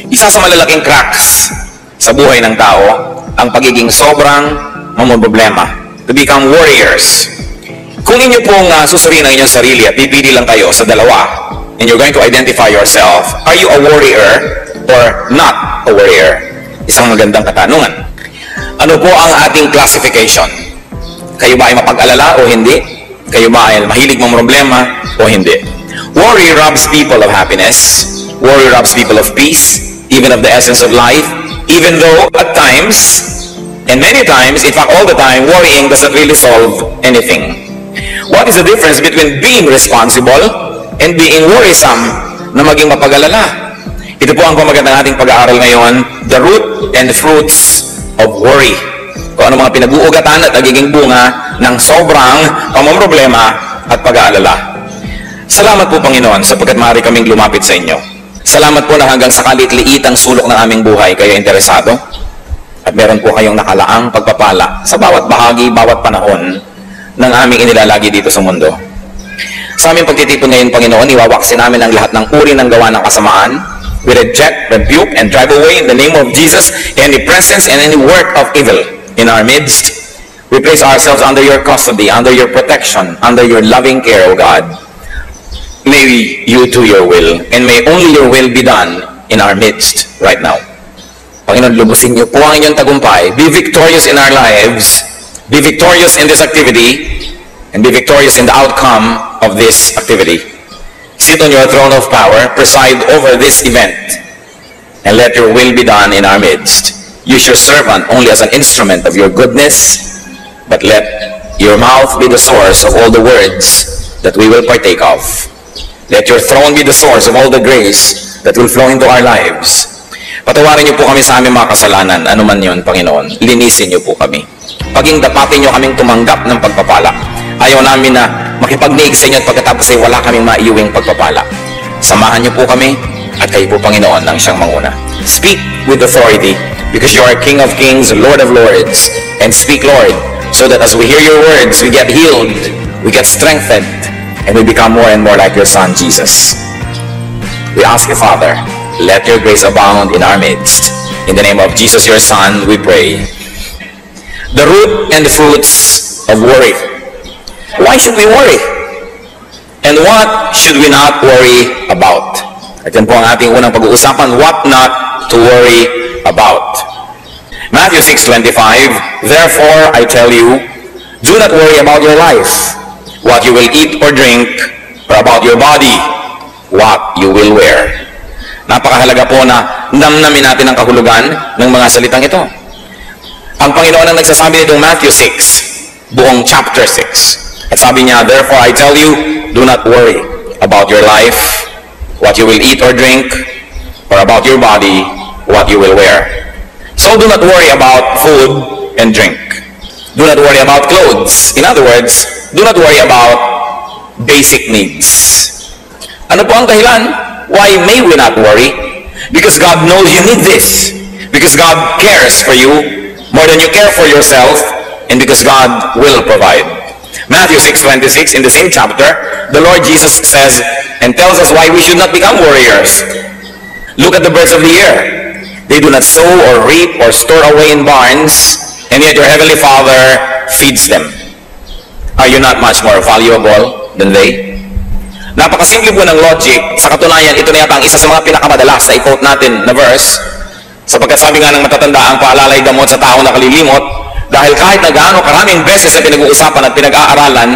Isa sa malalaking cracks sa buhay ng tao, ang pagiging sobrang mamomroblema. To become warriors. Kung inyo pong susuriin ang inyong sarili at pipili lang kayo sa dalawa, and you're going to identify yourself, are you a warrior or not a warrior? Isang magandang katanungan. Ano po ang ating classification? Kayo ba ay mapag-alala o hindi? Kayo ba ay mahilig mong problema o hindi? Worry robs people of happiness. Worry robs people of peace, even of the essence of life, even though at times, and many times, in fact all the time, worrying doesn't really solve anything. What is the difference between being responsible and being worrisome na maging mapag-alala? Ito po ang pamagat ng ating pag-aaral ngayon, the root and fruits of worry. Kung ano mga pinag-uugatan at nagiging bunga ng sobrang pamomroblema at pag-aalala. Salamat po Panginoon sapagkat maaari kaming lumapit sa inyo. Salamat po na hanggang sa kalit-liit ang sulok ng aming buhay kayo interesado. At meron po kayong nakalaang pagpapala sa bawat bahagi, bawat panahon ng aming inilalagi dito sa mundo. Sa aming pagtitipon ngayon, Panginoon, iwawaksin namin ang lahat ng uri ng gawa ng kasamaan. We reject, rebuke, and drive away in the name of Jesus any presence and any work of evil in our midst. We place ourselves under your custody, under your protection, under your loving care, O God. May you do your will, and may only your will be done in our midst right now. Panginoon, lubusin niyo po ang inyong tagumpay. Be victorious in our lives. Be victorious in this activity, and be victorious in the outcome of this activity. Sit on your throne of power, preside over this event, and let your will be done in our midst. Use your servant only as an instrument of your goodness, but let your mouth be the source of all the words that we will partake of. Let your throne be the source of all the grace that will flow into our lives. Patawarin niyo po kami sa aming mga kasalanan, anuman yun, Panginoon. Linisin niyo po kami. Paging dapatin niyo kaming tumanggap ng pagpapala. Ayaw namin na makipagniig sa inyo at pagkatapos ay wala kaming maiuwing pagpapala. Samahan niyo po kami at kayo po, Panginoon, ang siyang manguna. Speak with authority because you are King of Kings, Lord of Lords. And speak, Lord, so that as we hear your words, we get healed, we get strengthened, and we become more and more like your Son, Jesus. We ask you, Father, let your grace abound in our midst. In the name of Jesus, your Son, we pray. The root and the fruits of worry. Why should we worry? And what should we not worry about? At yan po ang ating unang pag-uusapan, what not to worry about. Matthew 6:25, therefore I tell you, do not worry about your life, what you will eat or drink, or about your body, what you will wear. Napakahalaga po na namnamin natin ang kahulugan ng mga salitang ito. Ang Panginoon ang nagsasabi nitong Matthew 6, buong chapter 6. At sabi niya, therefore I tell you, do not worry about your life, what you will eat or drink, or about your body, what you will wear. So do not worry about food and drink. Do not worry about clothes. In other words, do not worry about basic needs. Ano po ang dahilan? Why may we not worry? Because God knows you need this. Because God cares for you more than you care for yourself, and because God will provide. Matthew 6:26, in the same chapter, the Lord Jesus says and tells us why we should not become warriors. Look at the birds of the air. They do not sow or reap or store away in barns, and yet your heavenly Father feeds them. Are you not much more valuable than they? Napakasimple po ng logic. Sa katunayan, ito na yata ang isa sa mga pinakamadalas na i-quote natin na verse. Sapagkat sabi nga ng matatanda, ang paalalay gamot sa tao na kalilimot, dahil kahit na gaano karaming beses na pinag-uusapan at pinag-aaralan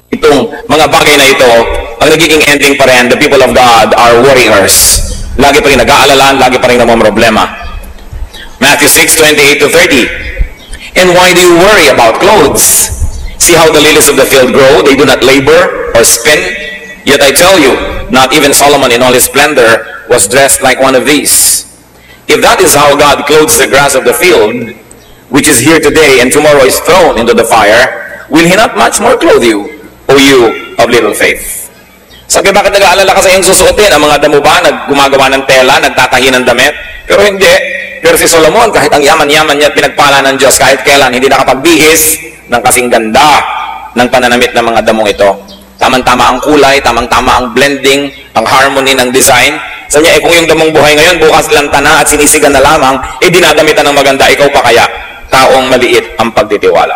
itong mga bagay na ito, ang nagiging ending pa rin, the people of God are warriors. Lagi pa rin nag-aalala, lagi pa rin namomroblema. Matthew 6:28-30. And why do you worry about clothes? See how the lilies of the field grow, they do not labor or spin. Yet I tell you, not even Solomon in all his splendor was dressed like one of these. If that is how God clothes the grass of the field, which is here today and tomorrow is thrown into the fire, will He not much more clothe you, O you of little faith? Sabi, bakit nag-aalala ka sa iyong susuotin? Ang mga damo ba gumagawa ng tela, nagtatahi ng damit? Pero hindi. Pero si Solomon, kahit ang yaman-yaman niya at pinagpala ng Diyos, kahit kailan, hindi nakapagbihis ng kasing ganda ng pananamit ng mga damong ito. Tamang-tama ang kulay, tamang-tama ang blending, ang harmony ng design. Sabi niya, kung yung damong buhay ngayon, bukas lanta na at sinisigan na lamang, dinadamitan ng maganda, ikaw pa kaya, taong maliit ang pagtitiwala.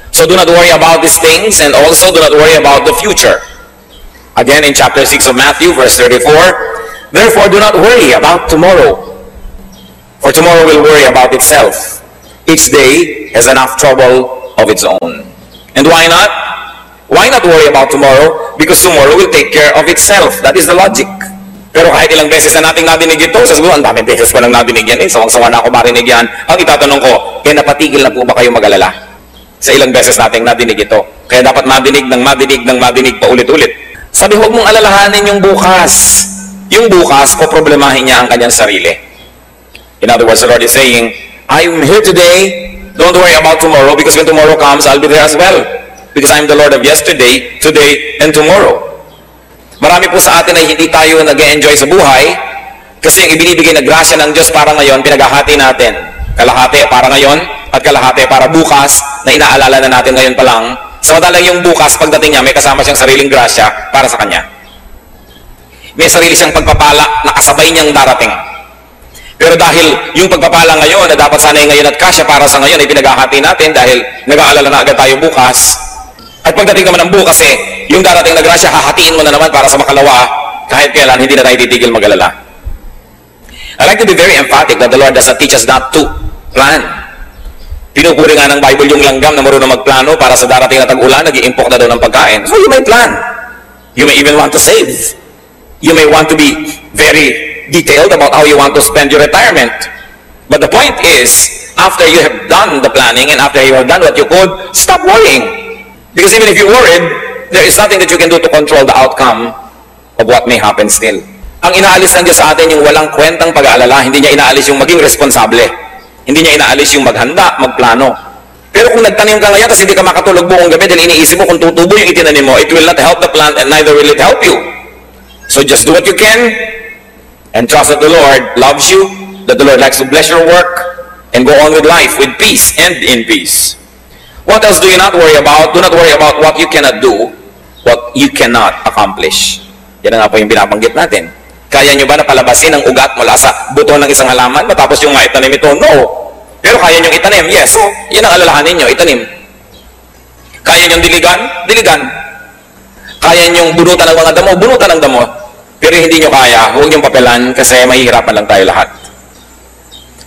So do not worry about these things, and also do not worry about the future. Again, in chapter 6 of Matthew, verse 34, therefore do not worry about tomorrow, for tomorrow will worry about itself. Each day has enough trouble of its own. And why not? Why not worry about tomorrow? Because tomorrow will take care of itself. That is the logic. Pero kahit ilang beses na nating nadinig ito, sasabihin, ang daming beses ko nang nadinig yan, sawang-sawa na ako marinig yan. Ang itatanong ko, napatigil na po ba kayo mag-alala? Sa ilang beses nating nadinig ito. Kaya dapat madinig pa ulit-ulit. Sabi, huwag mong alalahanin yung bukas. Yung bukas, poproblemahin niya ang kanyang sarili. In other words, the Lord is saying, I'm here today, don't worry about tomorrow, because when tomorrow comes, I'll be there as well. Because I'm the Lord of yesterday, today, and tomorrow. Marami po sa atin ay hindi tayo nag-enjoy sa buhay kasi yung ibinibigay na grasya ng Diyos para ngayon, pinaghahati natin. Kalahati para ngayon at kalahati para bukas na inaalala na natin ngayon pa lang. Samantalang yung bukas, pagdating niya, may kasama siyang sariling grasya para sa kanya. May sarili siyang pagpapala na kasabay niyang darating. Pero dahil yung pagpapala ngayon na dapat sanay ngayon at kasya para sa ngayon ay pinaghahati natin dahil nag-aalala na agad tayo bukas. At pagdating naman ng bukas yung darating na grasya, hahatiin mo na naman para sa makalawa, kahit kailan, hindi na tayo titigil mag-alala. I like to be very emphatic that the Lord does not teach us not to plan. Pinupuri nga ng Bible yung langgam na marunong magplano para sa darating na tag-ulan, nag-i-impok na daw ng pagkain. So you may plan. You may even want to save. You may want to be very detailed about how you want to spend your retirement. But the point is, after you have done the planning and after you have done what you could, stop worrying. Because even if you're worried, there is nothing that you can do to control the outcome of what may happen still. Ang inaalis ng Diyos sa atin yung walang kwentang pag-aalala, hindi niya inaalis yung maging responsable. Hindi niya inaalis yung maghanda, magplano. Pero kung nagtanim ka ngayon, tapos hindi ka makatulog buong gabi, dahil iniisip mo kung tutubo yung itinanim mo, it will not help the plant and neither will it help you. So just do what you can and trust that the Lord loves you, that the Lord likes to bless your work, and go on with life with peace and in peace. What else do you not worry about? Do not worry about what you cannot do, what you cannot accomplish. Yan nga po yung binabanggit natin. Kaya nyo ba na palabasin ang ugat mula sa buto ng isang halaman matapos yung maitanim ito? No. Pero kaya nyo itanim? Yes. So, yan ang alalahanin nyo, itanim. Kaya nyo diligan? Diligan. Kaya nyo bunutan ng mga damo? Bunutan ng damo. Pero hindi nyo kaya, huwag nyo papelan kasi mahihirapan lang tayo lahat.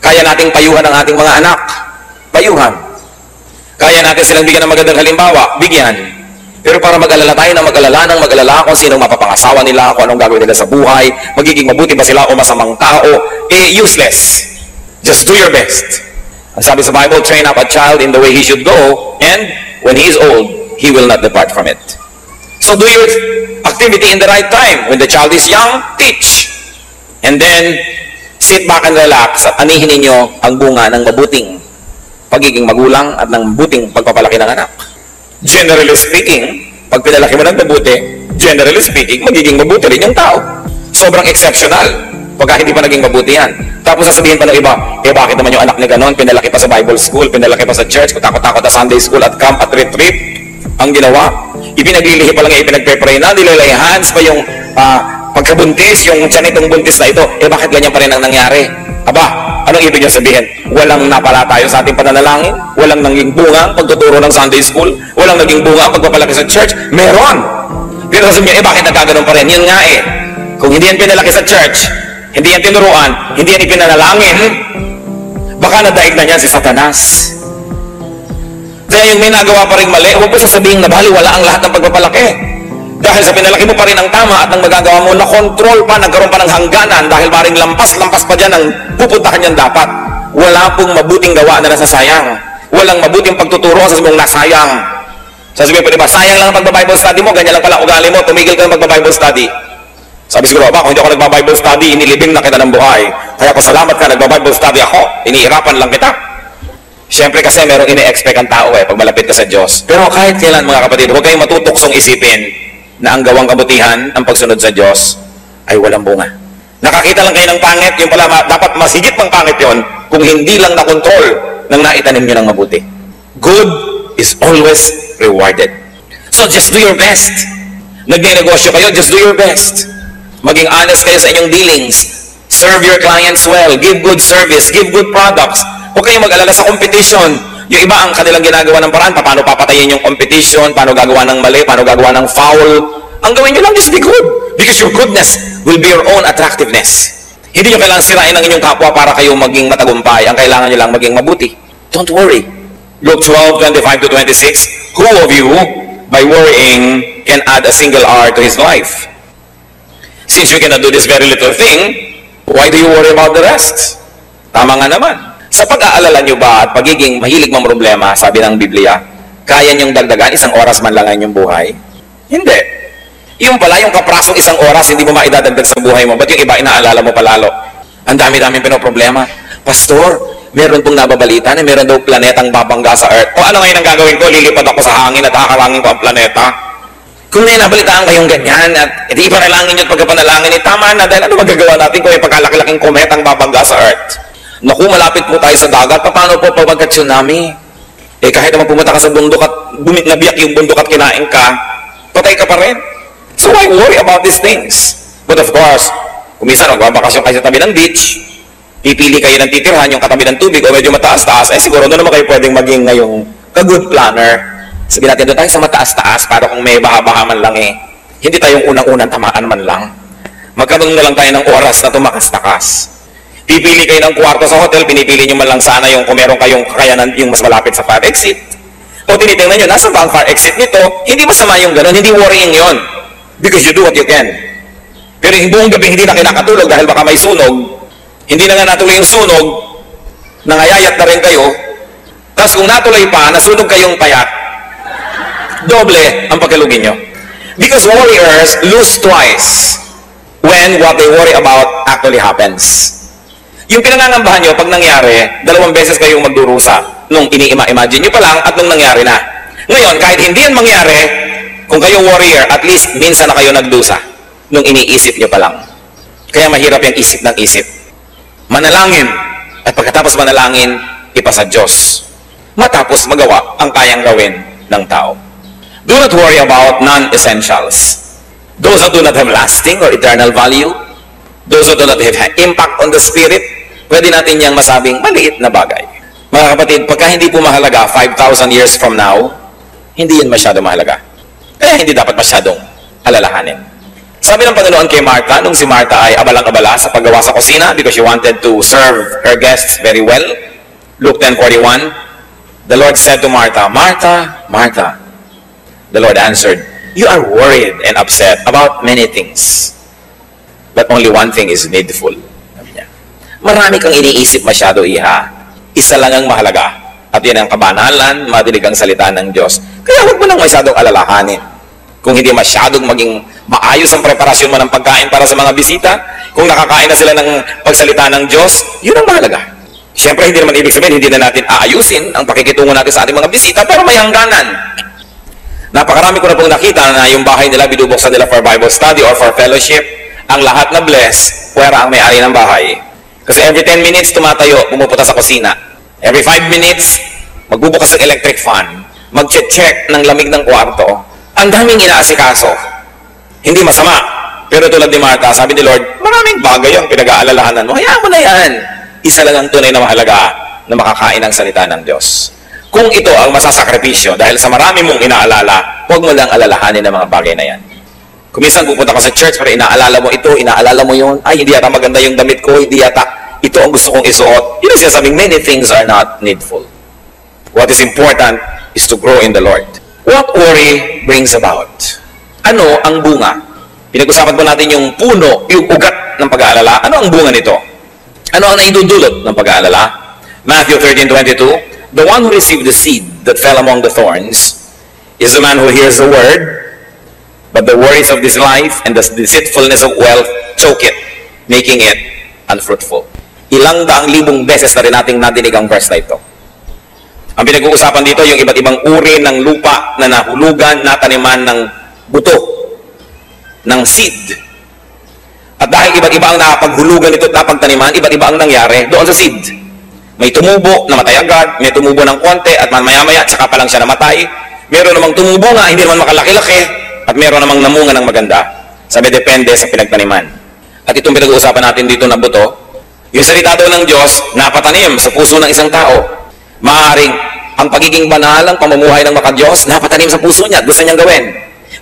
Kaya nating payuhan ang ating mga anak. Payuhan. Kaya natin silang bigyan ng magandang halimbawa, bigyan. Pero para mag-alala tayo na mag-alala kung sinong mapapangasawa nila, kung anong gagawin nila sa buhay, magiging mabuti ba sila o masamang tao, useless. Just do your best. Ang sabi sa Bible, train up a child in the way he should go, and when he is old, he will not depart from it. So do your activity in the right time. When the child is young, teach. And then, sit back and relax at anihin ninyo ang bunga ng mabuting pagiging magulang at ng buting pagpapalaki ng anak. Generally speaking, pag pinalaki mo ng mabuti, generally speaking, magiging mabuti rin yung tao. Sobrang exceptional pagka hindi pa naging mabuti yan. Tapos sasabihin pa ng iba, bakit naman yung anak ni ganon, pinalaki pa sa Bible school, pinalaki pa sa church, takot-takot na Sunday school at camp at retreat. Ang ginawa, ipinaglilihi pa lang ipinagpe-pray na, nilalay hands pa yung pagkabuntis, yung tiyan itong buntis na ito, bakit ganyan pa rin ang nangyari? Aba, anong ibig niya sabihin? Walang napala tayo sa ating pananalangin? Walang naging bunga ang pagtuturo ng Sunday school? Walang naging bunga ang pagpapalaki sa church? Meron! Pero sasabihin niya, bakit nagkaganon pa rin? Yan nga kung hindi yan pinalaki sa church, hindi yan tinuruan, hindi yan ipinanalangin, baka nadaig na niya si Satanas. Kaya yung may nagawa pa rin mali, huwag po sasabihin na baliwala ang lahat ng pagpapalaki. Dahil sa pinalaki mo pa rin ang tama at ang magagawa mo, na-control pa, nagkaroon pa ng hangganan dahil maring lampas-lampas pa dyan ang pupuntahan niyan dapat. Wala pong mabuting gawa na nasasayang. Walang mabuting pagtuturo sa mong nasayang. Sasabihin po, diba, sayang lang ang pagbabible study mo, ganyan lang pala ugali mo, tumigil ka ng pagbabible study. Sabi siguro, kung hindi ako nagbabible study, inilibing na kita ng buhay. Kaya pasalamat ka, nagbabible study ako, inihirapan lang kita. Siyempre kasi merong ine-expect ang tao pag malapit ka sa Diyos. Pero kahit kailan mga kapatid, huwag kayong matutuksong isipin na ang gawang kabutihan, ang pagsunod sa Diyos, ay walang bunga. Nakakita lang kayo ng pangit, yung pala dapat masigit pang pangit yon kung hindi lang na-control ng naitanim nyo ng mabuti. Good is always rewarded. So just do your best. Nagnenegosyo kayo, just do your best. Maging honest kayo sa inyong dealings. Serve your clients well. Give good service. Give good products. Huwag kayong mag-alala sa competition. Yung iba ang kanilang ginagawa ng paraan, paano papatayin yung competition, paano gagawa ng mali, paano gagawa ng foul. Ang gawin nyo lang, just be good. Because your goodness will be your own attractiveness. Hindi nyo kailangan sirain ang inyong kapwa para kayo maging matagumpay. Ang kailangan nyo lang maging mabuti. Don't worry. Luke 12:25-26, who of you, by worrying, can add a single hour to his life? Since you cannot do this very little thing, why do you worry about the rest? Tama nga naman. Sa pag-aalala nyo ba at pagiging mahilig mang problema, sabi ng Biblia, kaya nyong dagdagan isang oras man lang ang inyong buhay? Hindi. Yung pala, yung kaprasong isang oras, hindi mo maidadagdag sa buhay mo. Ba't yung iba inaalala mo palalo? Ang dami-daming pinoproblema. Pastor, meron pong nababalita na meron daw planetang babangga sa Earth. O ano ngayon ang gagawin ko? Lilipad ako sa hangin at hakarangin ko ang planeta? Kung may nabalitaan kayong ganyan at hindi ipanalangin nyo at pagkapanalangin, tama na dahil ano magagawa natin kung may pagkalaki-laking kometang babangga sa Earth? Naku, malapit po tayo sa dagat. Paano po pagka-tsunami? Kahit naman pumunta ka sa bundok at nabiyak yung bundok at kinain ka, patay ka pa rin. So why worry about these things? But of course, kung minsan magbabakasyon kayo sa tabi ng beach, pipili kayo ng titirhan yung katabi ng tubig o medyo mataas-taas, siguro doon naman kayo pwedeng maging ngayong ka-good planner. Sabihin natin, doon tayo sa mataas-taas para kung may baha-baha man lang hindi tayong unang-unang tamaan man lang. Magkaroon na lang tayo ng oras na tumakas-takas. Pipili kayo ng kwarto sa hotel, pinipili nyo man lang sana yung kung meron kayong kakayanan yung mas malapit sa fire exit. O tinitingnan nyo, nasa ba ang fire exit nito? Hindi masama yung gano'n, hindi worrying yon. Because you do what you can. Pero yung buong gabi hindi na kinakatulog dahil baka may sunog, hindi na nga natuloy yung sunog, nangayayat na rin kayo, tapos kung natuloy pa, nasunog kayong payat, doble ang pagkalugin nyo. Because warriors lose twice when what they worry about actually happens. Yung pinangangambahan nyo, pag nangyari, 2 beses kayong magdurusa. Nung ini-imagine nyo pa lang at nung nangyari na. Ngayon, kahit hindi yan mangyari, kung kayo warrior, at least minsan na kayo nagdusa. Nung iniisip nyo pa lang. Kaya mahirap yung isip ng isip. Manalangin. At pagkatapos manalangin, ipasa Diyos. Matapos magawa ang kayang gawin ng tao. Do not worry about non-essentials. Those that do not have lasting or eternal value, those that do not have impact on the spirit, pwede natin niyang masabing maliit na bagay. Mga kapatid, pagka hindi po mahalaga 5,000 years from now, hindi yun masyado mahalaga. Kaya hindi dapat masyadong alalahanin. Sabi ng Panginoon kay Martha, nung si Martha ay abalang-abala sa paggawa sa kusina because she wanted to serve her guests very well, Luke 10:41, the Lord said to Martha, Martha, Martha, the Lord answered, you are worried and upset about many things. But only one thing is needful. Marami kang iniisip masyado, iha. Isa lang ang mahalaga. At yan ang kabanalan, madilig ang salita ng Diyos. Kaya huwag mo nang masyadong alalahanin. Kung hindi masyadong maging maayos ang preparasyon mo ng pagkain para sa mga bisita, kung nakakain na sila ng pagsalita ng Diyos, yun ang mahalaga. Siyempre, hindi naman ibig sabihin, hindi na natin aayusin ang pakikitungo natin sa ating mga bisita, pero may hangganan. Napakarami ko na pong nakita na yung bahay nila, binubuksan nila for Bible study or for fellowship. Ang lahat na bless, puwera ang may-ari ng bahay. Kasi every 10 minutes, tumatayo, pumupunta sa kusina. Every 5 minutes, magbubukas ng electric fan. Mag-check ng lamig ng kwarto. Ang daming inaasikaso. Hindi masama. Pero tulad ni Martha, sabi ni Lord, maraming bagay ang pinag-aalalahanan mo. Hayaan mo na yan. Isa lang ang tunay na mahalaga na makakain ang salita ng Diyos. Kung ito ang masasakripisyo dahil sa marami mong inaalala, huwag mo lang alalahanin ang mga bagay na yan. Kung minsan pupunta ka sa church pero inaalala mo ito, inaalala mo yun, ay hindi yata maganda yung damit ko, hindi yata ito ang gusto kong isuot. Yun ang sinasabing, many things are not needful. What is important is to grow in the Lord. What worry brings about? Ano ang bunga? Pinag-usapan po natin yung puno, yung ugat ng pag-aalala. Ano ang bunga nito? Ano ang naidudulot ng pag-aalala? Matthew 13:22, the one who received the seed that fell among the thorns is the man who hears the word, but the worries of this life and the deceitfulness of wealth choke it, making it unfruitful. Ilang daang libong beses na rin nating nadinig ang verse na ito. Ang pinag-uusapan dito, yung iba't ibang uri ng lupa na nahulugan, nataniman ng buto, ng seed. At dahil iba't iba ang napaghulugan ito at napagtaniman, iba't iba ang nangyari doon sa seed. May tumubo, namatay agad, may tumubo ng konti, at maya-maya, tsaka pa lang siya namatay. Meron namang tumubo nga, hindi naman makalaki-laki, at meron namang namunga ng maganda. Sabi, depende sa pinagtaniman. At itong pinag-uusapan natin dito na buto, yung salita daw ng Diyos, napatanim sa puso ng isang tao. Maaaring ang pagiging banal, ang pamumuhay ng makadiyos, napatanim sa puso niya at gusto niyang gawin.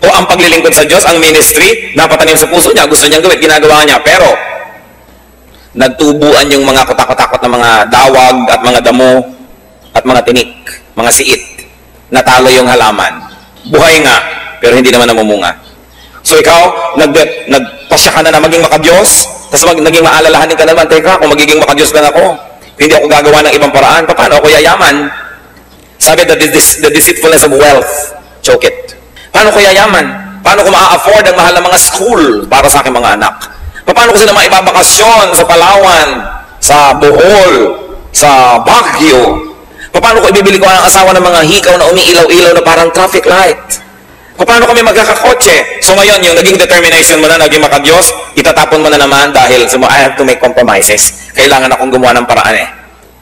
O ang paglilingkod sa Diyos, ang ministry, napatanim sa puso niya, gusto niyang gawin, ginagawa niya. Pero, nagtubuan yung mga katakot-takot na mga dawag at mga damo at mga tinik, mga siit. Natalo yung halaman. Buhay nga, pero hindi naman namumunga. So ikaw, nagpasya ka na maging makadiyos, tapos naging maalalahanin ka naman, teka, kung magiging makadiyos lang ako, hindi ako gagawa ng ibang paraan, paano ako yayaman? Sabi, the deceitfulness of wealth, choke it. Paano ko yayaman? Paano ko maa-afford ang mahal na mga school para sa aking mga anak? Paano ko sila maibabakasyon sa Palawan, sa Bohol, sa Baguio? Paano ko ibibili ko ang asawa ng mga hikaw na umiilaw-ilaw na parang traffic light? Paano kami magkakakotse? So ngayon, yung naging determination mo na, naging makadiyos, itatapon mo na naman dahil I have to make compromises. Kailangan akong gumawa ng paraan eh.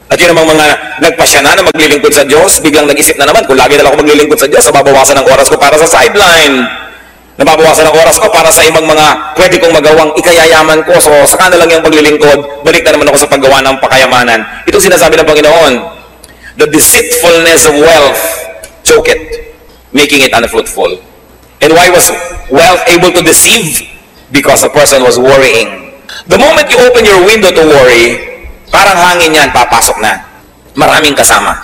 At yun namang mga nagpasya na maglilingkod sa Diyos, biglang nag-isip na naman, kung lagi na lang ako maglilingkod sa Diyos, nababawasan ng oras ko para sa sideline. Nababawasan ng oras ko para sa ibang mga pwede kong magawang ikayayaman ko. So saka na lang yung paglilingkod, balik na naman ako sa paggawa ng pakayamanan. Itong sinasabi ng Panginoon, the deceitfulness of wealth, choke it, making it unfruitful. And why was wealth able to deceive? Because a person was worrying. The moment you open your window to worry, parang hangin yan, papasok na. Maraming kasama.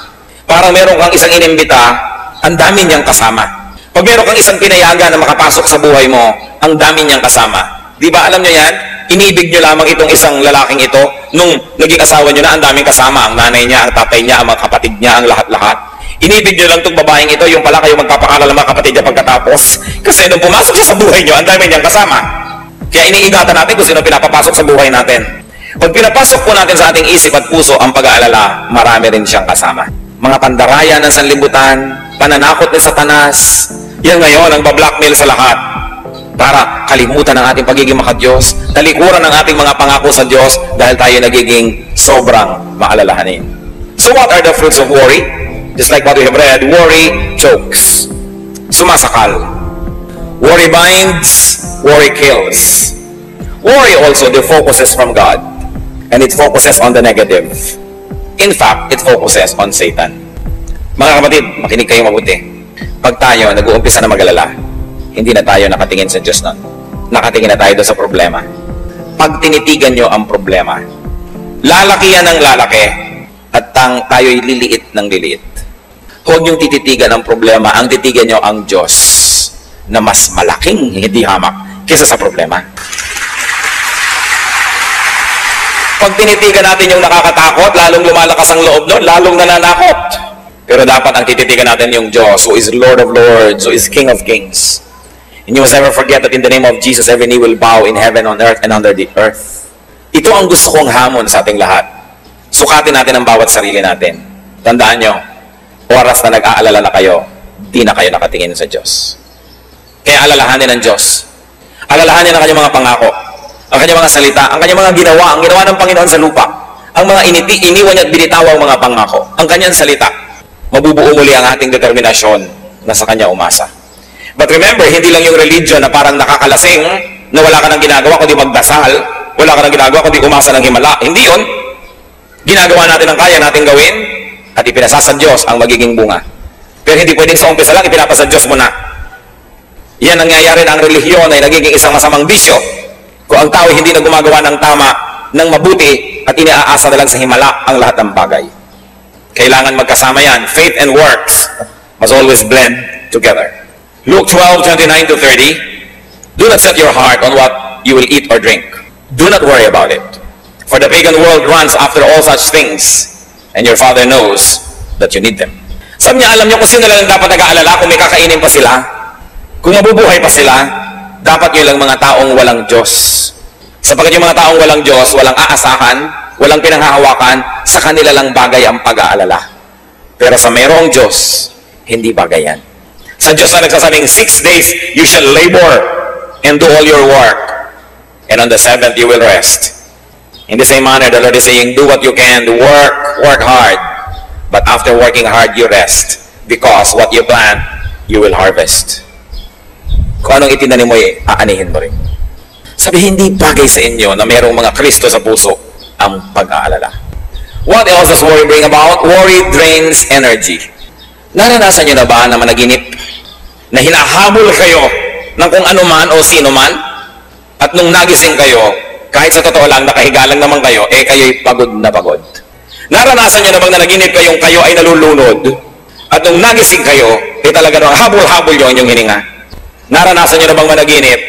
Parang meron kang isang inimbita, ang dami niyang kasama. Pag meron kang isang pinayagan na makapasok sa buhay mo, ang dami niyang kasama. Di ba alam niyo yan? Inibig niyo lamang itong isang lalaking ito, nung naging asawa niyo na, ang daming kasama. Ang nanay niya, ang tatay niya, ang mga kapatid niya, ang lahat-lahat. Inibig niyo lang itong babaeng ito, yung pala kayo magpapakaalala mga kapatid niya pagkatapos. Kasi nung pumasok siya sa buhay niyo, ang dami niyang kasama. Kaya iniingatan natin kung sino pinapapasok sa buhay natin. Pag pinapasok po natin sa ating isip at puso ang pag-aalala, marami rin siyang kasama. Mga pandaraya ng sanlibutan, pananakot ni Satanas, yan ngayon ang bablackmail sa lahat. Para kalimutan ang ating pagiging makadiyos, talikuran ang ating mga pangako sa Diyos dahil tayo nagiging sobrang maalalahanin. So what are the fruits of worry? Just like what we have read, worry chokes. Sumasakal. Worry binds, worry kills. Worry also defocuses from God. And it focuses on the negative. In fact, it focuses on Satan. Mga kapatid, makinig kayo mabuti. Pag tayo nag-uumpisa na mag-alala, hindi na tayo nakatingin sa Diyos nun. Nakatingin na tayo doon sa problema. Pag tinitigan nyo ang problema, lalaki yan ng lalaki at tayo'y liliit ng liliit. Huwag niyong tititigan ang problema, ang titigan nyo ang Diyos na mas malaking hindi hamak kaysa sa problema. Pag tinitigan natin yung nakakatakot, lalong lumalakas ang loob nun, lalong nananakot. Pero dapat ang tititigan natin yung Diyos, who is Lord of Lords, who is King of Kings. And you must never forget that in the name of Jesus, every knee will bow in heaven, on earth, and under the earth. Ito ang gusto kong hamon sa ating lahat. Sukatin natin ang bawat sarili natin. Tandaan nyo, oras na nag-aalala na kayo, di na kayo nakatingin sa Diyos. Kaya alalahanin ng Diyos. Alalahanin ang kanyang mga pangako, ang kanyang mga salita, ang kanyang mga ginawa, ang ginawa ng Panginoon sa lupa, ang mga iniwan niya at binitawa ang mga pangako, ang kanyang salita. Mabubuo muli ang ating determinasyon na sa kanya umasa. But remember, hindi lang yung religion na parang nakakalasing, na wala ka nang ginagawa kundi magdasal, wala ka nang ginagawa kundi umasa ng himala. Hindi yun. Ginagawa natin ang kaya natin gawin at ipinasa sa Diyos ang magiging bunga. Pero hindi pwedeng sa umpisa lang ipinapasa Diyos mo na. Yan nangyayari na ang relihiyon ay nagiging isang masamang bisyo. Kung ang tao hindi na gumagawa ng tama, ng mabuti, at iniaasa na lang sa himala ang lahat ng bagay. Kailangan magkasama yan. Faith and works must always blend together. Luke 12:29-30, do not set your heart on what you will eat or drink. Do not worry about it. For the pagan world runs after all such things, and your Father knows that you need them. Sabi niya, alam niyo kung sino lang dapat nag-aalala kung may kakainin pa sila, kung mabubuhay pa sila, dapat yun lang mga taong walang Diyos. Sapagkat yung mga taong walang Diyos, walang aasahan, walang pinanghahawakan, sa kanila lang bagay ang pag-aalala. Pero sa mayroong Diyos, hindi bagay yan. Sa Diyos na nagsasabing, 6 days you shall labor and do all your work, and on the 7th you will rest. In the same manner, the Lord is saying, do what you can, work hard, but after working hard, you rest, because what you plant, you will harvest. Kung anong itinanim mo, aanihin mo rin. Sabi, hindi bagay sa inyo na mayroong mga Kristo sa puso ang pag-aalala. What else does worry bring about? Worry drains energy. Naranasan nyo na ba na managinip na hinahabol kayo ng kung ano man o sino man? At nung nagising kayo, kahit sa totoo lang, nakahiga lang naman kayo, kayo'y pagod na pagod. Naranasan nyo na bang nanaginip kayong kayo ay nalulunod? At nung nagising kayo, talaga nang habol-habol yung inyong hininga. Naranasan nyo na bang managinip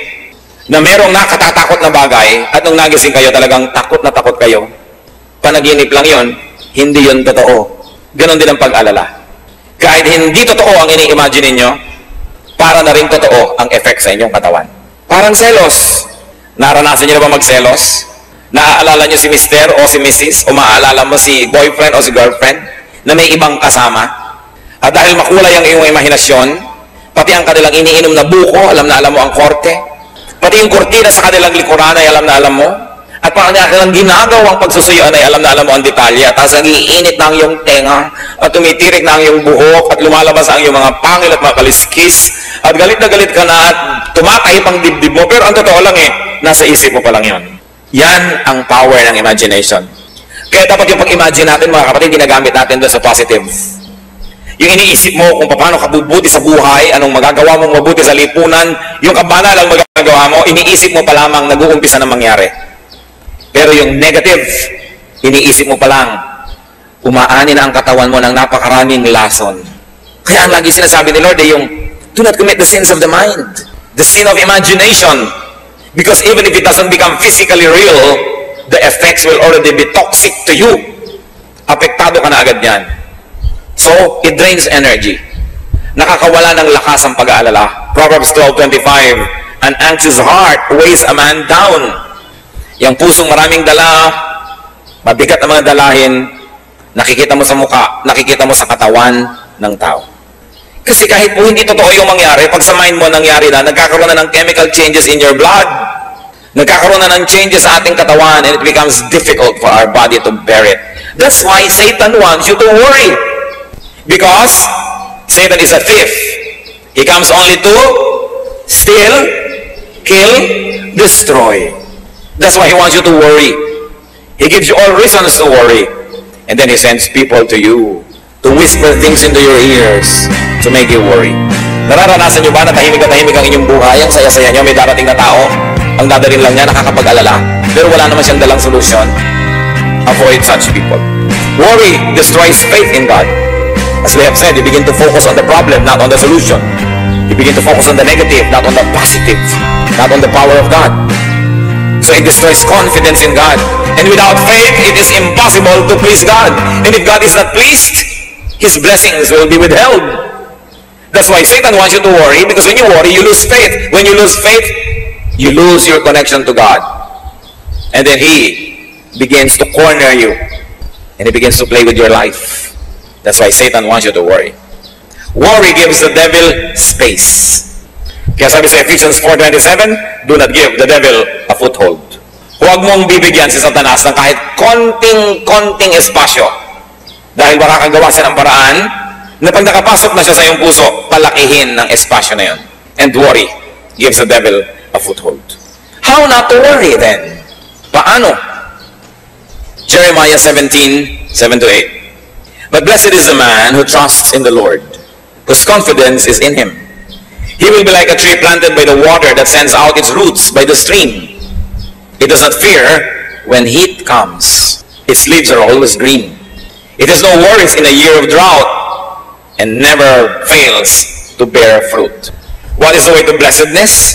na merong nakatatakot na bagay at nung nagising kayo talagang takot na takot kayo? Panaginip lang yon, hindi yon totoo. Ganon din ang pag-alala. Kahit hindi totoo ang ini-imagine ninyo, para na rin totoo ang effect sa inyong katawan. Parang selos. Naranasan nyo na ba magselos? Naaalala nyo si Mr. o si Mrs. o maaalala mo si boyfriend o si girlfriend na may ibang kasama? At dahil makulay ang iyong imahinasyon, pati ang kanilang iniinom na buko, alam na alam mo ang korte. Pati yung kortina sa kanilang likuran ay alam na alam mo. At parang kanilang ginagawang pagsusuyuan ay alam na alam mo ang detalye. At tapos nagiinit na ang iyong tenga, at tumitirik na ang iyong buhok, at lumalabas ang iyong mga pangil at mga kaliskis. At galit na galit ka na at tumatahip ang dibdib mo. Pero ang totoo lang nasa isip mo pa lang yun. Yan ang power ng imagination. Kaya dapat yung pag-imagine natin, mga kapatid, ginagamit natin doon sa positive. Yung iniisip mo kung paano ka bubuti sa buhay, anong magagawa mong mabuti sa lipunan, yung kabana lang magagawa mo, iniisip mo pa lamang nag-uumpisa na mangyari. Pero yung negative, iniisip mo pa lang, umaani na ang katawan mo ng napakaraming lason. Kaya ang lagi sinasabi ni Lord yung, do not commit the sins of the mind, the sin of imagination. Because even if it doesn't become physically real, the effects will already be toxic to you. Apektado ka na agad yan. So, it drains energy. Nakakawala ng lakas ang pag-aalala. Proverbs 12:25, an anxious heart weighs a man down. Yung pusong maraming dala, mabigat ang mga dalahin, nakikita mo sa mukha, nakikita mo sa katawan ng tao. Kasi kahit po hindi totoo yung mangyari, pag sa mind mo nangyari na, nagkakaroon na ng chemical changes in your blood. Nagkakaroon na ng changes sa ating katawan and it becomes difficult for our body to bear it. That's why Satan wants you to worry. Because Satan is a thief. He comes only to steal, kill, destroy. That's why he wants you to worry. He gives you all reasons to worry. And then he sends people to you to whisper things into your ears to make you worry. Nararanasan nyo ba na tahimik ang inyong buhay? Ang saya-saya nyo, may darating na tao. Ang dadaling lang niya, nakakapag-alala. Pero wala naman siyang dalang solusyon. Avoid such people. Worry destroys faith in God. As we have said, you begin to focus on the problem, not on the solution. You begin to focus on the negative, not on the positive, not on the power of God. So it destroys confidence in God. And without faith, it is impossible to please God. And if God is not pleased, His blessings will be withheld. That's why Satan wants you to worry, because when you worry, you lose faith. When you lose faith, you lose your connection to God. And then He begins to corner you. And He begins to play with your life. That's why Satan wants you to worry. Worry gives the devil space. Kaya sabi sa Ephesians 4:27, do not give the devil a foothold. Huwag mong bibigyan si Satanas ng kahit konting espasyo. Dahil makakagawa siya ng paraan na pag nakapasok na siya sa iyong puso, palakihin ng espasyo na yun. And worry gives the devil a foothold. How not to worry then? Paano? Jeremiah 17:7-8. But blessed is the man who trusts in the Lord, whose confidence is in Him. He will be like a tree planted by the water that sends out its roots by the stream. It does not fear when heat comes. Its leaves are always green. It has no worries in a year of drought and never fails to bear fruit. What is the way to blessedness?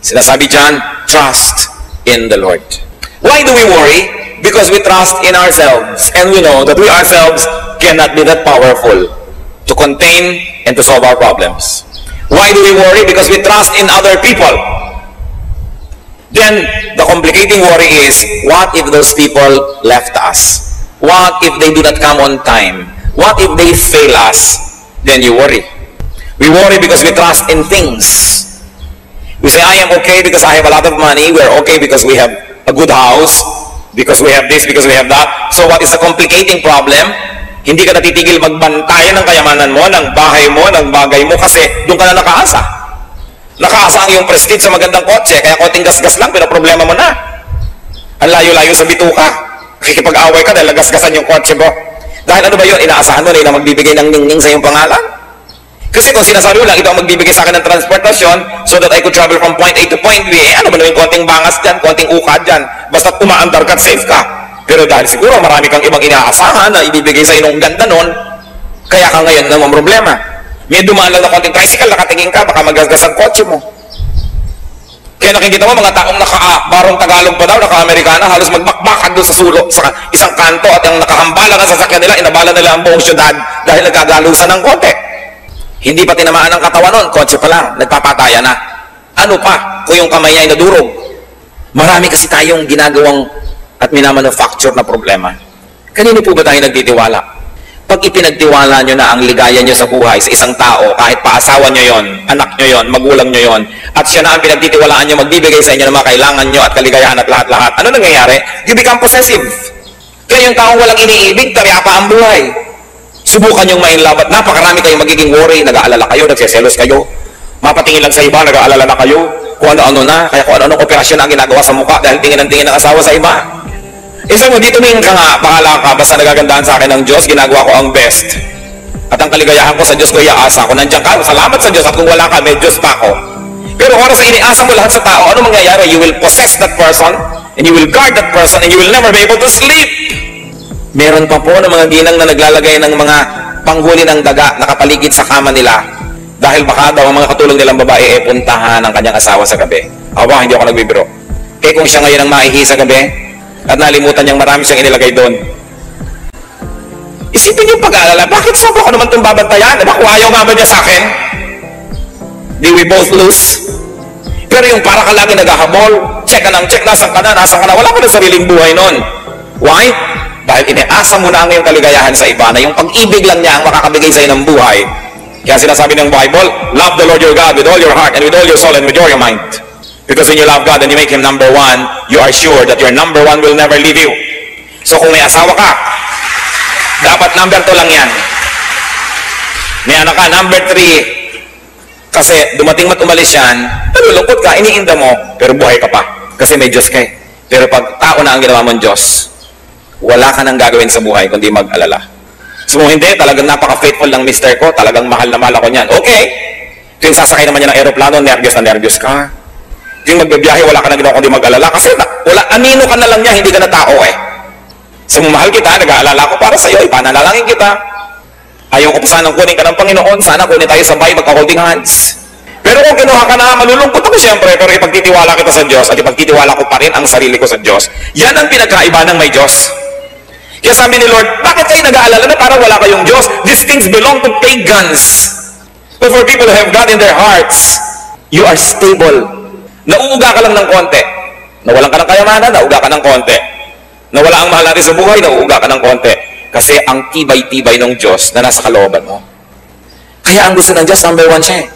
Sinasabi dyan, trust in the Lord. Why do we worry? Because we trust in ourselves and we know that we ourselves cannot be that powerful to contain and to solve our problems. Why do we worry? Because we trust in other people. Then, the complicating worry is, what if those people left us? What if they do not come on time? What if they fail us? Then you worry. We worry because we trust in things. We say, I am okay because I have a lot of money. We are okay because we have a good house. Because we have this, because we have that. So what is the complicating problem? Hindi ka natitigil magbantayan ng kayamanan mo, ng bahay mo, ng bagay mo, kasi doon ka na nakaasa. Nakaasa ang iyong prestige sa magandang kotse, kaya konting gasgas lang, pero problema mo na. Ang layo-layo sa bituka. Kikipag-away ka dahil nagasgasan yung kotse mo. Dahil ano ba yun? Inaasahan mo na yung magbibigay ng ningning sa iyong pangalan? Kasi kung sinasabi mo lang, ito ang magbibigay sa akin ng transportasyon so that I could travel from point A to point B, ano ba naman yung konting bangas dyan, konting ukad dyan, basta umaandar ka at safe ka. Pero dahil siguro marami kang ibang inaasahan na ibibigay sa inong ganda nun, kaya ka ngayon namang problema. May dumaan lang na konting tricycle, nakatingin ka, baka magasgas ang kotse mo. Kaya nakikita mo mga taong barong Tagalog pa daw, naka-Amerikana, halos magbakbakan doon sa sulok, sa isang kanto, at ang nakahambala ng sasakyan nila, inabala nila ang buong syudad dahil nagkagalusan ng konti. Hindi pa tinamaan ang katawan nun, kotse pa lang, nagpapataya na. Ano pa kung yung kamay niya ay nadurog? Marami kasi tayong ginagawang at minamanufacture na problema. Kanino po ba tayo nagtitiwala? Pag ipinagtiwala nyo na ang ligaya nyo sa buhay sa isang tao, kahit pa asawa nyo yon, anak nyo yon, magulang nyo yon, at siya na ang pinagtitiwalaan nyo, magbibigay sa inyo ng mga kailangan nyo at kaligayahan at lahat-lahat, ano nangyayari? You become possessive. Kaya yung taong walang iniibig, tarya pa ang buhay. Subukan yung ma-inlove at napakarami kayong magiging worry, nag-aalala kayo, nagseselos kayo, mapatingin lang sa iba, nag-aalala na kayo, kung ano-ano na, kaya kung ano-ano operasyon na ang ginagawa sa mukha dahil tingin ng tingin ng asawa sa iba. Isa mo, dito tingin ka nga, pakala ka, basta nagagandahan sa akin ng Diyos, ginagawa ko ang best. At ang kaligayahan ko sa Diyos ko, iaasa ko, nandiyan ka, salamat sa Diyos, at kung wala ka, may Diyos pa ako. Pero oras sa iniasa mo lahat sa tao, ano mangyayari? You will possess that person, and you will guard that person, and you will never be able to sleep. Meron pa po ng mga ginang na naglalagay ng mga panghuli ng daga nakapaligid sa kama nila dahil baka daw ang mga katulong nilang babae puntahan ang kanyang asawa sa gabi. Aba, hindi ako nagbibiro. Kaya kung siya ngayon ang maihi sa gabi at nalimutan niyang marami siyang inilagay doon, isipin yung pag-aalala, bakit saan ko naman itong babantayan? Diba kung ayaw nga ba niya sa akin? Di we both lose? Pero yung para ka lagi naghahabol, check ka ng check, nasan ka na, wala ka na sariling buhay nun. Why? Dahil iniasa mo na ang iyong kaligayahan sa iba na yung pag-ibig lang niya ang makakabigay sa iyo ng buhay. Kaya sinasabi ng Bible, love the Lord your God with all your heart and with all your soul and with all your mind. Because when you love God and you make Him number one, you are sure that your number one will never leave you. So kung may asawa ka, dapat number 2 lang yan. May anak ka, number 3. Kasi dumating mat umalis yan, nalulungkot ka, iniinda mo, pero buhay ka pa. Kasi may Diyos ka eh. Pero pag tao na ang ginawa mong Diyos, wala ka nang gagawin sa buhay kundi mag-alala. So hindi, talagang napaka-faithful ng mister ko, talagang mahal na mahal ako niyan. Okay. Yung sasakay naman niya ng aeroplano, nervyos na nervyos ka. Yung magbibiyahe, wala ka nang ginawa kundi mag-alala. Kasi anino ka na lang niya, hindi ka na tao eh. So mahal kita, nag-aalala ko para sa iyo, ipanalangin kita. Ayaw ko pa sanang kunin ka ng Panginoon, sana kunin tayo sabay, magka-holding hands. Pero kung kinuha ka na, malulungkot ako siyempre, pero ipagtitiwala kita sa Diyos at ipagtitiwala ko pa rin ang sarili ko sa Diyos. Yan ang pinagkaiba ng may Diyos. Kaya sabi ni Lord, bakit kayo nag-aalala na parang wala kayong Diyos? These things belong to pagans. But for people who have God in their hearts, you are stable. Nauuga ka lang ng konti. Nawalan ka ng kayamanan, nauuga ka ng konti. Nawala ang mahal natin sa buhay, nauuga ka ng konti. Kasi ang tibay-tibay ng Diyos na nasa kalooban mo. Kaya ang gusto ng Diyos, number 1 siya eh.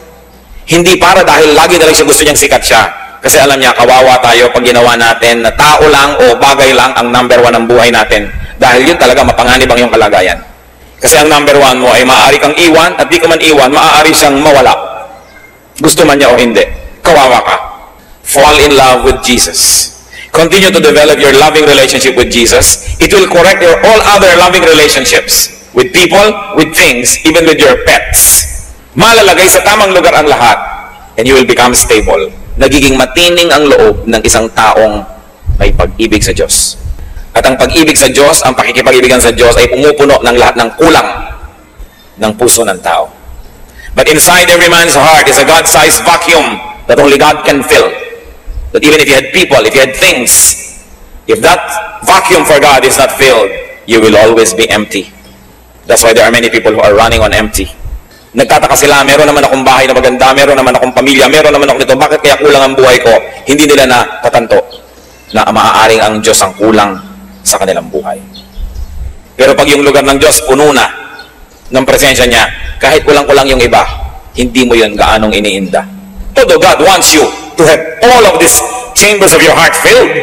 Hindi para dahil lagi na lang siya gusto niyang sikat siya. Kasi alam niya, kawawa tayo pag ginawa natin na tao lang o bagay lang ang number 1 ng buhay natin. Dahil yun talaga mapanganib ang iyong kalagayan. Kasi ang number 1 mo ay maaari kang iwan at di ka man iwan, maaari siyang mawala. Gusto man niya o hindi. Kawawa ka. Fall in love with Jesus. Continue to develop your loving relationship with Jesus. It will correct your all other loving relationships. With people, with things, even with your pets. Malalagay sa tamang lugar ang lahat. And you will become stable. Nagiging matining ang loob ng isang taong may pag-ibig sa Diyos. At ang pag-ibig sa Diyos, ang pakikipag-ibigan sa Diyos ay pumupuno ng lahat ng kulang ng puso ng tao. But inside every man's heart is a God-sized vacuum that only God can fill. That even if you had people, if you had things, if that vacuum for God is not filled, you will always be empty. That's why there are many people who are running on empty. Nagtataka sila, meron naman akong bahay na maganda, meron naman akong pamilya, meron naman ako nito, bakit kaya kulang ang buhay ko? Hindi nila na tatanto na maaaring ang Diyos ang kulang sa kanilang buhay. Pero pag yung lugar ng Diyos puno na ng presensya niya, kahit kulang-kulang yung iba, hindi mo yun gaanong iniinda. Although God wants you to have all of these chambers of your heart filled,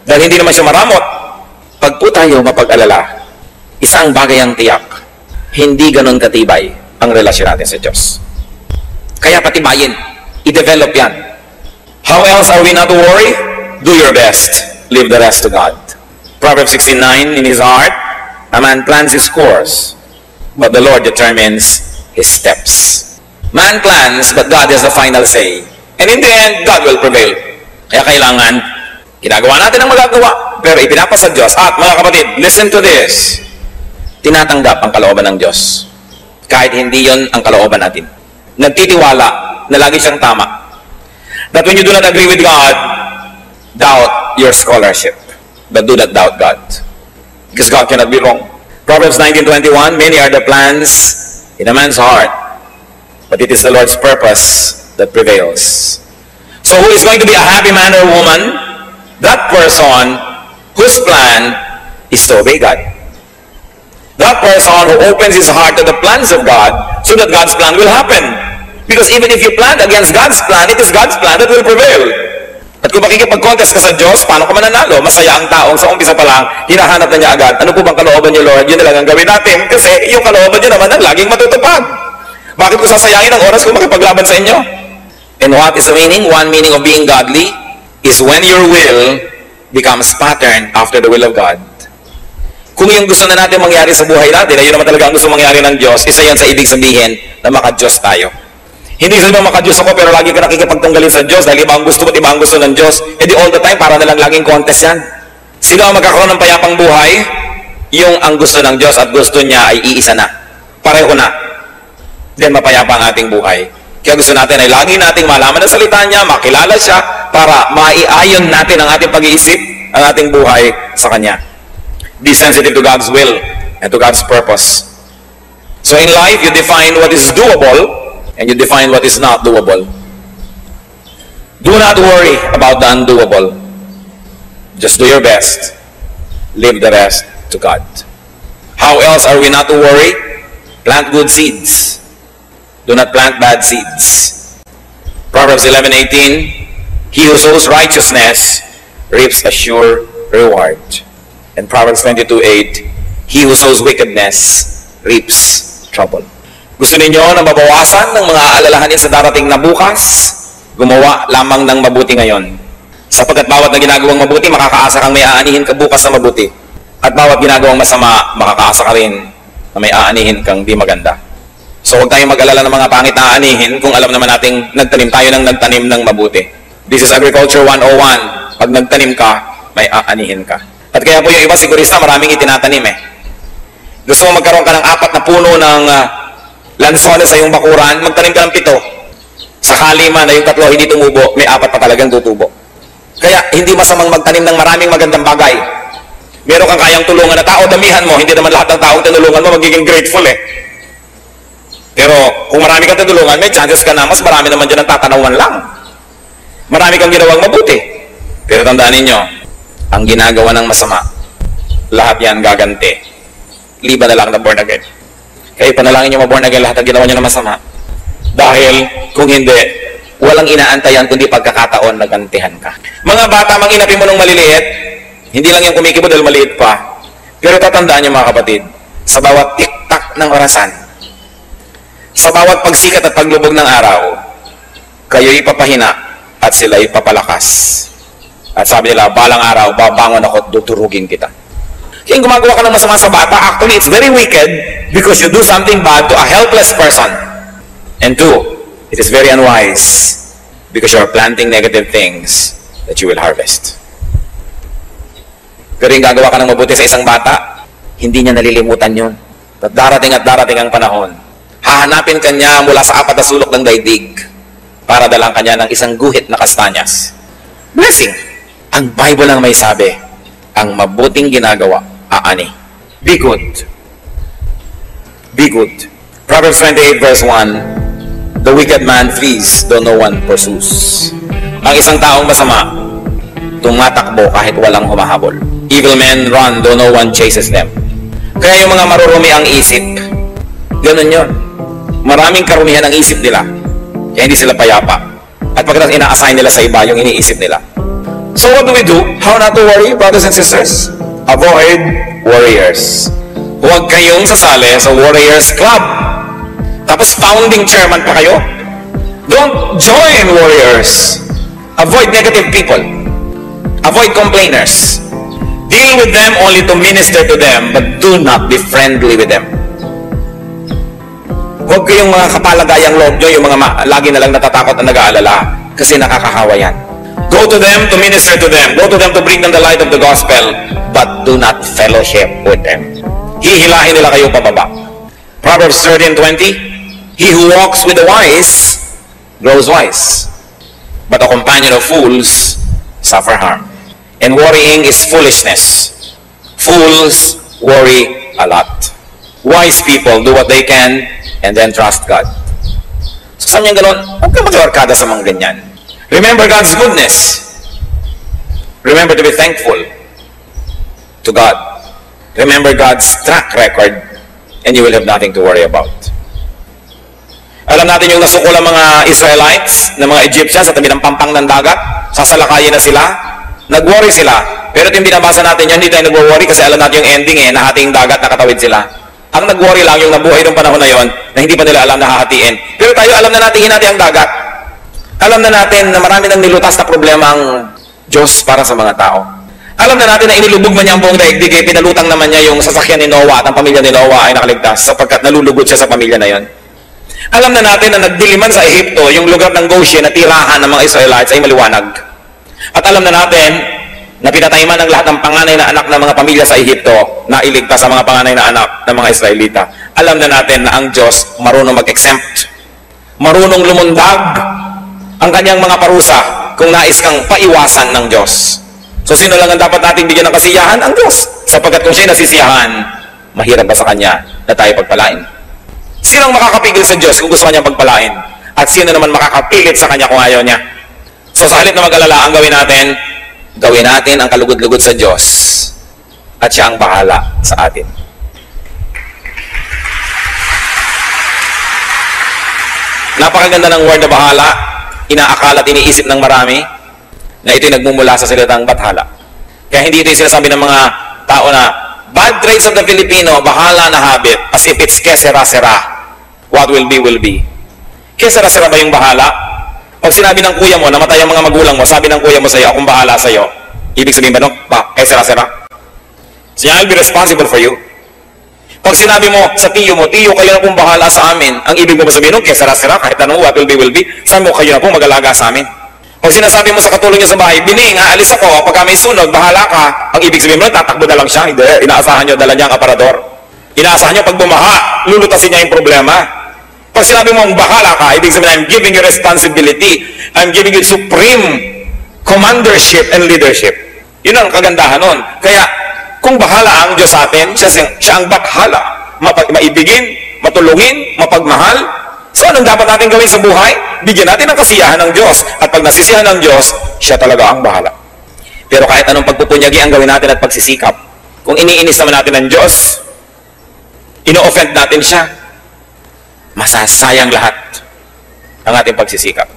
dahil hindi naman siya maramot, pag po tayo mapag-alala, isang bagay ang tiyak, hindi ganon katibay ang relasyon natin sa Diyos. Kaya patibayin. I-develop yan. How else are we not to worry? Do your best. Leave the rest to God. Proverbs 16:9, in his heart, a man plans his course, but the Lord determines his steps. Man plans, but God has the final say. And in the end, God will prevail. Kaya kailangan, ginagawa natin ang magagawa, pero ipinapasa Diyos. At mga kapatid, listen to this. Tinatanggap ang kalooban ng Diyos. Kahit hindi yon ang kalooban natin. Nagtitiwala na lagi siyang tama. That when you do not agree with God, doubt your scholarship. But do not doubt God. Because God cannot be wrong. Proverbs 19:21, many are the plans in a man's heart, but it is the Lord's purpose that prevails. So who is going to be a happy man or woman? That person whose plan is to obey God. That person who opens his heart to the plans of God so that God's plan will happen. Because even if you plan against God's plan, it is God's plan that will prevail. At kung makikipag-contest ka sa Diyos, paano ka mananalo? Masaya ang taong sa umpisa pa lang, hinahanap na niya agad, ano po bang kalooban niyo, Lord? Yun na lang ang gawin natin. Kasi yung kalooban niyo naman ang laging matutupad. Bakit ko sasayangin ang oras kung makipaglaban sa inyo? And what is the meaning? One meaning of being godly is when your will becomes patterned after the will of God. Kung yung gusto na natin mangyari sa buhay natin, ayun naman talaga ang gusto mangyari ng Diyos, isa yan sa ibig sabihin na maka-Diyos tayo. Hindi sabihin maka-Diyos ako pero lagi ka nakikipagtunggalin sa Diyos dahil iba ang gusto mo at iba ang gusto ng Diyos. E di all the time, para na lang laging contest yan. Sino ang magkakaroon ng payapang buhay? Yung ang gusto ng Diyos at gusto niya ay iisa na. Pareho na. Then mapayapa ang ating buhay. Kaya gusto natin ay lagi nating malaman ang salita niya, makilala siya, para maiayon natin ang ating pag-iisip, ang ating buhay sa Kanya. Be sensitive to God's will and to God's purpose. So in life, you define what is doable and you define what is not doable. Do not worry about the undoable. Just do your best. Leave the rest to God. How else are we not to worry? Plant good seeds. Do not plant bad seeds. Proverbs 11:18, he who sows righteousness reaps a sure reward. And Proverbs 22:8, he who sows wickedness reaps trouble. Gusto ninyo na mabawasan ng mga alalahanin sa darating na bukas? Gumawa lamang ng mabuti ngayon. Sapagkat bawat na ginagawang mabuti, makakaasa kang may aanihin ka bukas sa mabuti. At bawat ginagawang masama, makakaasa ka rin na may aanihin kang di maganda. So huwag tayong mag-alala ng mga pangit na aanihin kung alam naman nating nagtanim tayo ng nagtanim ng mabuti. This is Agriculture 101. Pag nagtanim ka, may aanihin ka. At kaya po yung iba sigurista, maraming itinatanim eh. Gusto mo magkaroon ka ng 4 na puno ng lansones sa iyong bakuran, magtanim ka ng 7. Sakali man na yung 3 hindi tumubo, may 4 pa talagang tutubo. Kaya hindi masamang magtanim ng maraming magandang bagay. Meron kang kayang tulungan na tao, damihan mo, hindi naman lahat ng taong tinulungan mo magiging grateful eh. Pero kung marami kang tinulungan, may chances ka na mas marami naman dyan ang tatanawan lang. Marami kang ginawang mabuti. Pero tandaan ninyo, ang ginagawa ng masama, lahat yan gaganti. Liba na lang na born again. Kaya panalangin nyo ma-born again lahat ang ginawa nyo na masama. Dahil kung hindi, walang inaantayan kundi pagkakataon na gantihan ka. Mga bata, mang-inapin mo nung maliliit, hindi lang yung kumikibo dahil maliit pa. Pero tatandaan nyo mga kapatid, sa bawat tiktak ng orasan, sa bawat pagsikat at paglubog ng araw, kayo'y papahina at sila'y papalakas. At sabi nila, balang araw, babangon ako at tuturugin kita. Kaya gumagawa ka ng masama sa bata, actually, it's very wicked because you do something bad to a helpless person. And 2, it is very unwise because you are planting negative things that you will harvest. Pero yung gagawa ka ng mabuti sa isang bata, hindi niya nalilimutan yun. At darating ang panahon, hahanapin ka niya mula sa 4 na sulok ng daigdig para dalang ka niya ng isang guhit na kastanyas. Blessing! Ang Bible ang may sabi, ang mabuting ginagawa, aani. Be good. Be good. Proverbs 28 verse 1, the wicked man flees though no one pursues. Ang isang taong masama, tumatakbo kahit walang humahabol. Evil men run though no one chases them. Kaya yung mga marurumi ang isip, ganun yun. Maraming karumihan ang isip nila, kaya hindi sila payapa. At pagkatapos ina-assign nila sa iba yung iniisip nila. So what do we do? How not to worry, brothers and sisters? Avoid warriors. Huwag kayong sasali sa Warriors Club. Tapos founding chairman pa kayo. Don't join warriors. Avoid negative people. Avoid complainers. Deal with them only to minister to them, but do not be friendly with them. Huwag kayong mga kapalagayang loob nyo, yung mga lagi na lang natatakot at nag-aalala, kasi nakakahawa yan. Go to them to minister to them. Go to them to bring them the light of the gospel, but do not fellowship with them. Hihilahin nila kayo pababa. Proverbs 13:20, he who walks with the wise grows wise, but a companion of fools suffer harm. And worrying is foolishness. Fools worry a lot. Wise people do what they can and then trust God. So sabi niya gano'n, huwag ka mag-awarkada sa mga ganyan. Remember God's goodness. Remember to be thankful to God. Remember God's track record and you will have nothing to worry about. Alam natin yung nasukol ang mga Israelites, ng mga Egyptians sa tabi ng pampang ng dagat, sasalakayin na sila, nag-worry sila. Pero yung binabasa natin yan, hindi tayo nag-worry kasi alam natin yung ending nahating dagat, nakatawid sila. Ang nag-worry lang yung nabuhay ng panahon na yon na hindi pa nila alam na hahatiin. Pero tayo alam na natin hinati ang dagat. Alam na natin na marami nang nilutas na problema ang Diyos para sa mga tao. Alam na natin na inilubog man niya ang buong daigdig, pinalutang naman niya yung sasakyan ni Noah at ang pamilya ni Noah ay nakaligtas sapagkat nalulugod siya sa pamilya na yon. Alam na natin na nagdiliman sa Ehipto, yung lugar ng Goshen na tirahan ng mga Israelites ay maliwanag. At alam na natin na pinatay man ang lahat ng panganay na anak ng mga pamilya sa Ehipto na iligtas sa mga panganay na anak ng mga Israelita. Alam na natin na ang Diyos marunong mag-exempt, marunong lumundag ang kanyang mga parusa kung nais kang paiwasan ng Diyos. So sino lang ang dapat natin bigyan ng kasiyahan? Ang Diyos. Sapagkat kung siya'y nasisiyahan, mahirap ba sa Kanya na tayo pagpalain? Sino ang makakapigil sa Diyos kung gusto Kanyang pagpalain? At sino naman makakapilit sa Kanya kung ayaw Niya? So sa halip na mag-alala, ang gawin natin ang kalugod-lugod sa Diyos at siya ang bahala sa atin. Napakaganda ng word na bahala. Inaakala at iniisip ng marami na ito'y nagmumula sa salitang bathala. Kaya hindi ito yung sinasabi ng mga tao na bad traits of the Filipino, bahala na habit, as if it's kesera-sera. What will be. Kesera-sera ba yung bahala? Pag sinabi ng kuya mo, namatay ang mga magulang mo, sabi ng kuya mo sa'yo, akong bahala sa'yo. Ibig sabihin ba, no? Kesera-sera. So, I'll be responsible for you. Pag sinabi mo sa tiyo mo, tiyo, kayo na pong bahala sa amin. Ang ibig mo ba sabihin, no? Kesera-sera, kahit anong what will be. Sabi mo, kayo na pong mag-alaga sa amin. Pag sinasabi mo sa katulong niyo sa bahay, Bining, aalis ako, pagka may sunog, bahala ka. Ang ibig sabihin mo, tatakbo na lang siya. Hindi, inaasahan nyo, dala niya ang aparador. Inaasahan nyo, pag bumaha, lulutasin niya yung problema. Pag sinabi mo, bahala ka, ibig sabihin, I'm giving you responsibility. I'm giving you supreme commandership and leadership. Yun ang kagandahan nun. Kaya, kung bahala ang Diyos sa atin, siya ang bakhala. Maibigin, matulungin, mapagmahal. So, anong dapat natin gawin sa buhay? Bigyan natin ang kasiyahan ng Diyos. At pag nasisiyahan ng Diyos, siya talaga ang bahala. Pero kahit anong pagpupunyagi ang gawin natin at pagsisikap, kung iniinis naman natin ng Diyos, ino-offend natin siya, masasayang lahat ang ating pagsisikap.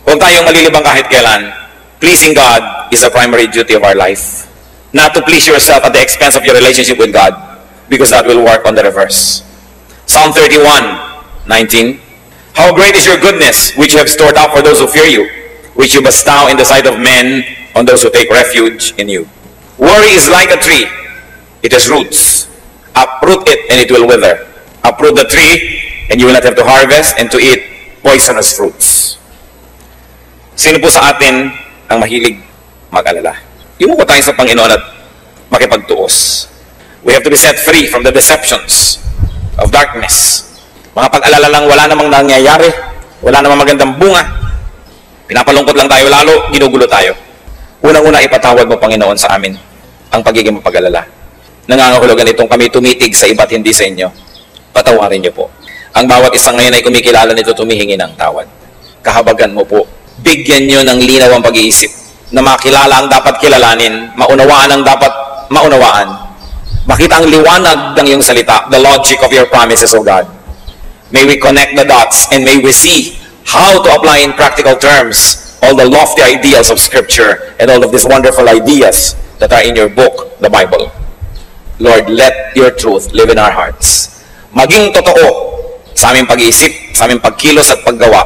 Huwag tayong malilibang kahit kailan. Pleasing God is the primary duty of our life. Not to please yourself at the expense of your relationship with God, because that will work on the reverse. Psalm 31:19. How great is your goodness, which you have stored up for those who fear you, which you bestow in the sight of men on those who take refuge in you. Worry is like a tree. It has roots. Uproot it and it will wither. Uproot the tree and you will not have to harvest and to eat poisonous fruits. Sino po sa atin ang mahilig mag-alala? Yumuko tayo sa Panginoon at makipagtuos. We have to be set free from the deceptions of darkness. Mga pag-alala lang, wala namang nangyayari, wala namang magandang bunga. Pinapalungkot lang tayo lalo, ginugulo tayo. Unang-una, ipatawad mo, Panginoon, sa amin ang pagiging mapag-alala. Nangangahulugan itong kami tumitig sa iba't hindi sa inyo. Patawarin niyo po. Ang bawat isang ngayon ay kumikilala nito, tumihingi ng tawad. Kahabagan mo po. Bigyan niyo ng linaw ang pag-iisip na makilala ang dapat kilalanin, maunawaan ang dapat maunawaan. Makita ang liwanag ng iyong salita, the logic of your promises, O God. May we connect the dots and may we see how to apply in practical terms all the lofty ideals of Scripture and all of these wonderful ideas that are in your book, the Bible. Lord, let your truth live in our hearts. Maging totoo sa aming pag-iisip, sa aming pagkilos at paggawa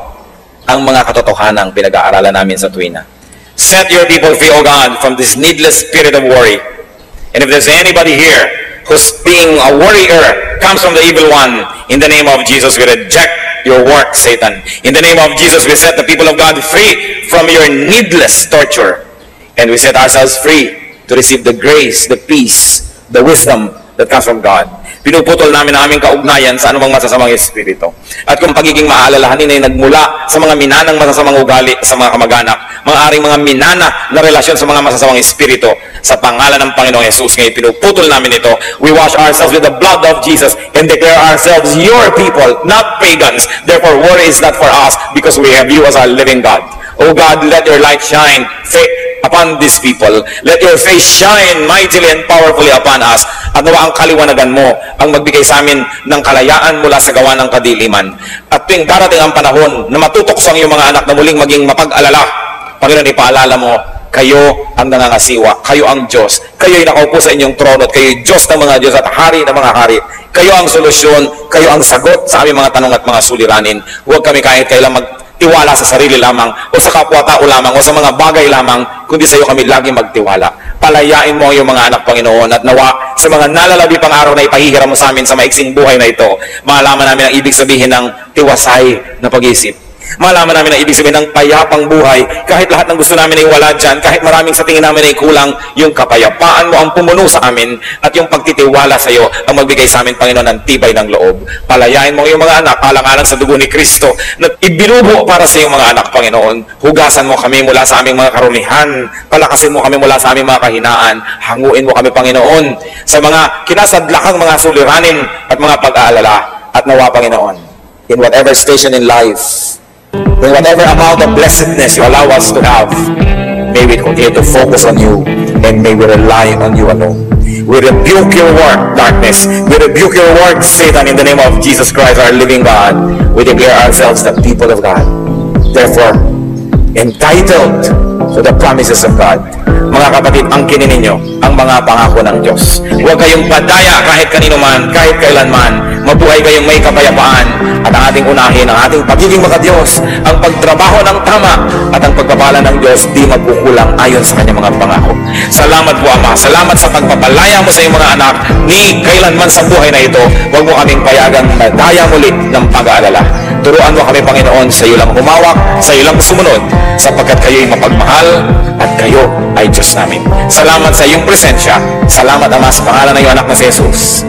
ang mga katotohanang pinag-aaralan namin sa tuwina. Set your people free, O God, from this needless spirit of worry. And if there's anybody here who's being a worrier, comes from the evil one, in the name of Jesus, we reject your work, Satan. In the name of Jesus, we set the people of God free from your needless torture. And we set ourselves free to receive the grace, the peace, the wisdom that comes from God. Pinuputol namin ang aming kaugnayan sa anumang masasamang espiritu. At kung pagiging maalalahanin ay nagmula sa mga minanang masasamang ugali sa mga kamag-anak, maaaring mga minana na relasyon sa mga masasamang espiritu, sa pangalan ng Panginoong Jesus, ngayon pinuputol namin ito. We wash ourselves with the blood of Jesus and declare ourselves your people, not pagans. Therefore, worry is not for us because we have you as our living God. O God, let your light shine upon these people. Let your face shine mightily and powerfully upon us. At nawa ang kaliwanagan mo ang magbigay sa amin ng kalayaan mula sa gawa ng kadiliman. At tuwing darating ang panahon na matutokso ang iyong mga anak na muling maging mapag-alala, Panginoon, ipaalala mo, kayo ang nangangasiwa, kayo ang Diyos, kayo ay nakaupo sa inyong trono, at kayo ay Diyos ng mga Diyos at hari ng mga hari. Kayo ang solusyon, kayo ang sagot sa aming mga tanong at mga suliranin. Huwag kami kahit kailan magtiwala sa sarili lamang o sa kapwa-tao lamang o sa mga bagay lamang, kundi sa iyo kami laging magtiwala. Palayain mo ang iyong mga anak, Panginoon, at nawa sa mga nalalabi pang araw na ipahihiram mo sa amin sa maiksing buhay na ito, malaman namin ang ibig sabihin ng tiwasay na pag-iisip. Malaman namin ang ibig sabihin ng payapang buhay. Kahit lahat ng gusto namin ay wala dyan, kahit maraming sa tingin namin ay kulang, yung kapayapaan mo ang pumuno sa amin at yung pagtitiwala sa iyo ang magbigay sa amin, Panginoon, ng tibay ng loob. Palayain mo ang iyong mga anak, alang-alang sa dugo ni Kristo na ibinubo para sa iyong mga anak, Panginoon. Hugasan mo kami mula sa aming mga karunihan. Palakasin mo kami mula sa aming mga kahinaan. Hanguin mo kami, Panginoon, sa mga kinasadlakang mga suliranin at mga pag-aalala. At nawa, Panginoon, in whatever station in life, in whatever amount of blessedness you allow us to have, may we continue to focus on you and may we rely on you alone. We rebuke your work, darkness. We rebuke your work, Satan, in the name of Jesus Christ, our living God. We declare ourselves the people of God. Therefore, entitled to the promises of God. Mga kapatid, angkinin ninyo ang mga pangako ng Diyos. Huwag kayong padaya kahit kanino man, kahit kailanman. Mabuhay kayong may kapayapaan at ang ating unahin, ang ating pagiging makadiyos, ang pagtrabaho ng tama at ang pagpapala ng Diyos di magkukulang ayon sa kanyang mga pangako. Salamat po, Ama. Salamat sa pagpapalaya mo sa iyong mga anak ni kailanman sa buhay na ito. Huwag mo kaming payagang madaya ulit ng pag-aalala. Turuan mo kami, Panginoon, sa iyo lang humawak, sa iyo lang sumunod, sapagkat kayo'y mapagmahal at kayo ay Diyos namin. Salamat sa iyong presensya. Salamat, Ama, sa pangalan ng iyong anak na si Jesus.